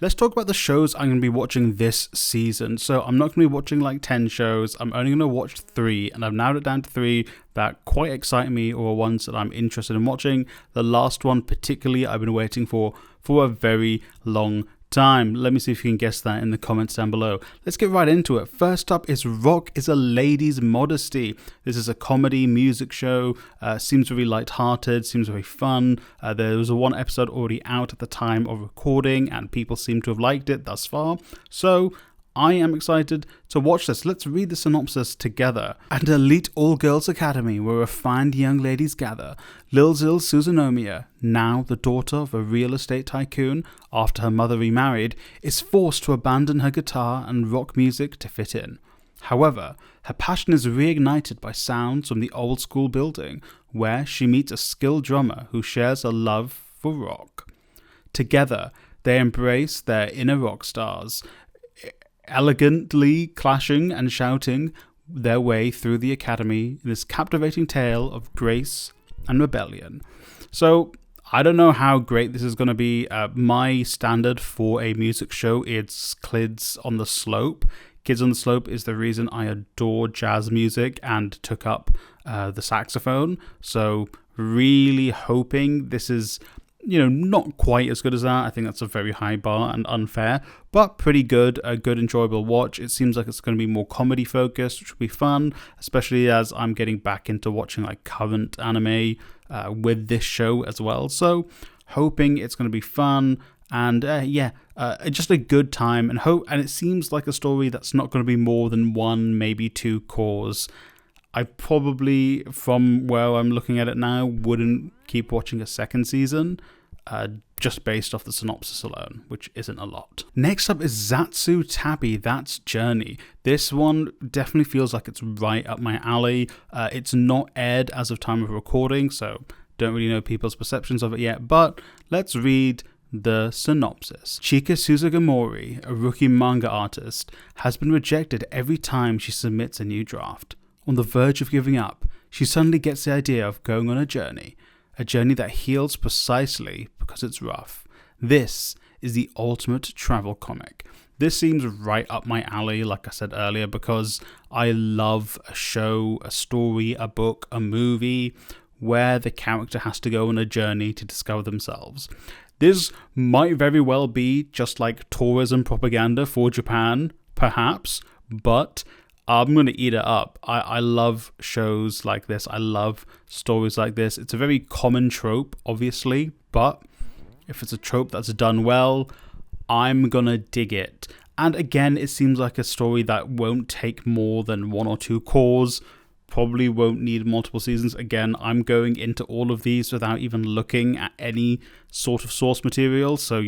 Let's talk about the shows I'm going to be watching this season. So I'm not going to be watching like 10 shows. I'm only going to watch 3, and I've narrowed it down to 3 that quite excite me or ones that I'm interested in watching. The last one particularly I've been waiting for a very long time. Let me see if you can guess that in the comments down below. Let's get right into it. First up is Rock is a Lady's Modesty. This is a comedy music show. Seems very light-hearted, seems very fun. There was one episode already out at the time of recording, and people seem to have liked it thus far. So I am excited to watch this. Let's read the synopsis together. At an elite all-girls academy where refined young ladies gather, Lil-Zil Suzunomiya, now the daughter of a real estate tycoon after her mother remarried, is forced to abandon her guitar and rock music to fit in. However, her passion is reignited by sounds from the old school building, where she meets a skilled drummer who shares a love for rock. Together, they embrace their inner rock stars, elegantly clashing and shouting their way through the academy in this captivating tale of grace and rebellion. So I don't know how great this is going to be. My standard for a music show is Kids on the Slope. Kids on the Slope is the reason I adore jazz music and took up the saxophone. So really hoping this is, not quite as good as that. I think that's a very high bar and unfair, but pretty good, a good enjoyable watch. It seems like it's going to be more comedy focused, which will be fun, especially as I'm getting back into watching like current anime with this show as well. So hoping it's going to be fun and just a good time, and it seems like a story that's not going to be more than 1, maybe 2 cores. I probably, from where I'm looking at it now, wouldn't keep watching a second season, just based off the synopsis alone, which isn't a lot. Next up is Zatsu, Tabi, That's Journey. This one definitely feels like it's right up my alley. It's not aired as of time of recording, so don't really know people's perceptions of it yet, but let's read the synopsis. Chika Suzugamori, a rookie manga artist, has been rejected every time she submits a new draft. On the verge of giving up, she suddenly gets the idea of going on a journey that heals precisely because it's rough. This is the ultimate travel comic. This seems right up my alley, like I said earlier, because I love a show, a story, a book, a movie where the character has to go on a journey to discover themselves. This might very well be just like tourism propaganda for Japan, perhaps, but I'm going to eat it up. I love shows like this. I love stories like this. It's a very common trope, obviously, but if it's a trope that's done well, I'm going to dig it. And again, it seems like a story that won't take more than 1 or 2 cores, probably won't need multiple seasons. Again, I'm going into all of these without even looking at any sort of source material, so,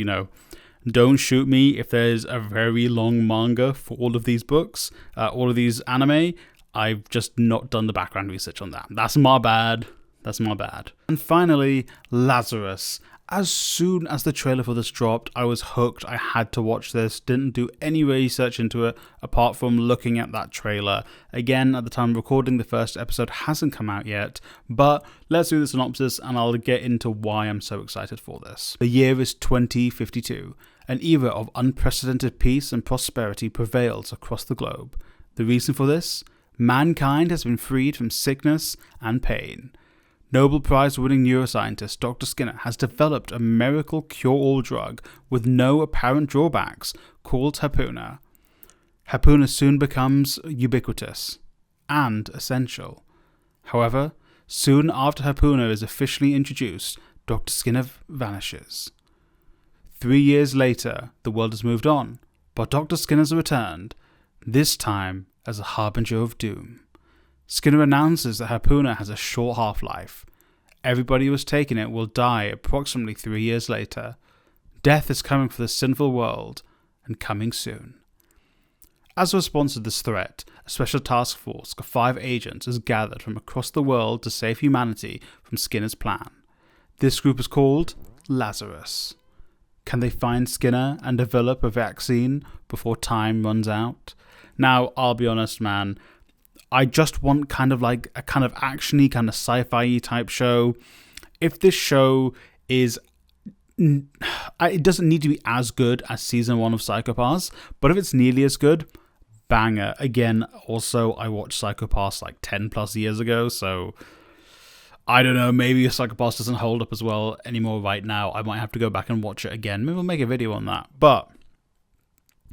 don't shoot me if there's a very long manga for all of these books, all of these anime. I've just not done the background research on that. That's my bad. And finally, Lazarus. As soon as the trailer for this dropped, I was hooked. I had to watch this. Didn't do any research into it apart from looking at that trailer. Again, at the time of recording, the first episode hasn't come out yet, but let's do the synopsis and I'll get into why I'm so excited for this. The year is 2052. An era of unprecedented peace and prosperity prevails across the globe. The reason for this? Mankind has been freed from sickness and pain. Nobel Prize-winning neuroscientist Dr. Skinner has developed a miracle cure-all drug with no apparent drawbacks called Hapuna. Hapuna soon becomes ubiquitous and essential. However, soon after Hapuna is officially introduced, Dr. Skinner vanishes. 3 years later, the world has moved on, but Dr. Skinner's returned, this time as a harbinger of doom. Skinner announces that Hapuna has a short half-life. Everybody who has taken it will die approximately 3 years later. Death is coming for the sinful world, and coming soon. As a response to this threat, a special task force of 5 agents is gathered from across the world to save humanity from Skinner's plan. This group is called Lazarus. Can they find Skinner and develop a vaccine before time runs out? Now, I'll be honest, man, I just want kind of like a kind of actiony, kind of sci-fi type show. If this show is it doesn't need to be as good as season 1 of SpicySeabass, but if it's nearly as good, banger. Again, also, I watched SpicySeabass like 10 plus years ago, so I don't know, maybe SpicySeabass doesn't hold up as well anymore right now. I might have to go back and watch it again. Maybe we'll make a video on that. But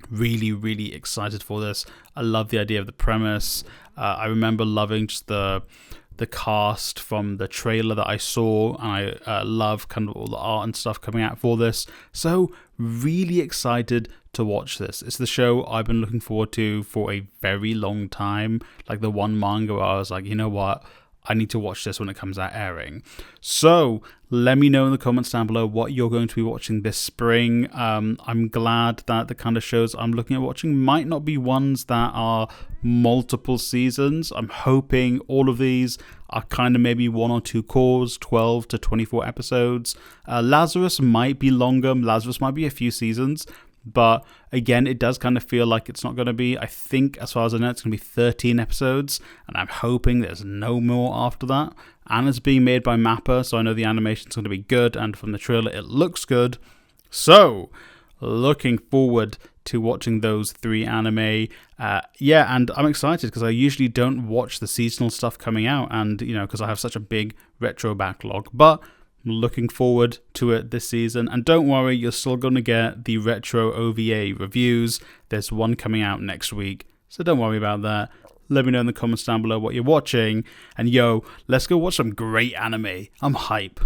really, really excited for this. I love the idea of the premise. I remember loving just the cast from the trailer that I saw, and I love kind of all the art and stuff coming out for this. So really excited to watch this. It's the show I've been looking forward to for a very long time. Like the one manga where I was like, you know what? I need to watch this when it comes out airing. So let me know in the comments down below what you're going to be watching this spring. I'm glad that the kind of shows I'm looking at watching might not be ones that are multiple seasons. I'm hoping all of these are kind of maybe 1 or 2 cores, 12 to 24 episodes. Lazarus might be longer. Lazarus might be a few seasons. But again, it does kind of feel like it's not going to be. I think, as far as I know, it's going to be 13 episodes, and I'm hoping there's no more after that. And it's being made by Mappa, so I know the animation's going to be good, and from the trailer, it looks good. So, looking forward to watching those 3 anime. Yeah, and I'm excited because I usually don't watch the seasonal stuff coming out, and, you know, because I have such a big retro backlog. But looking forward to it this season, and don't worry, you're still going to get the retro OVA reviews. There's one coming out next week, so don't worry about that. Let me know in the comments down below what you're watching, and yo, let's go watch some great anime. I'm hype.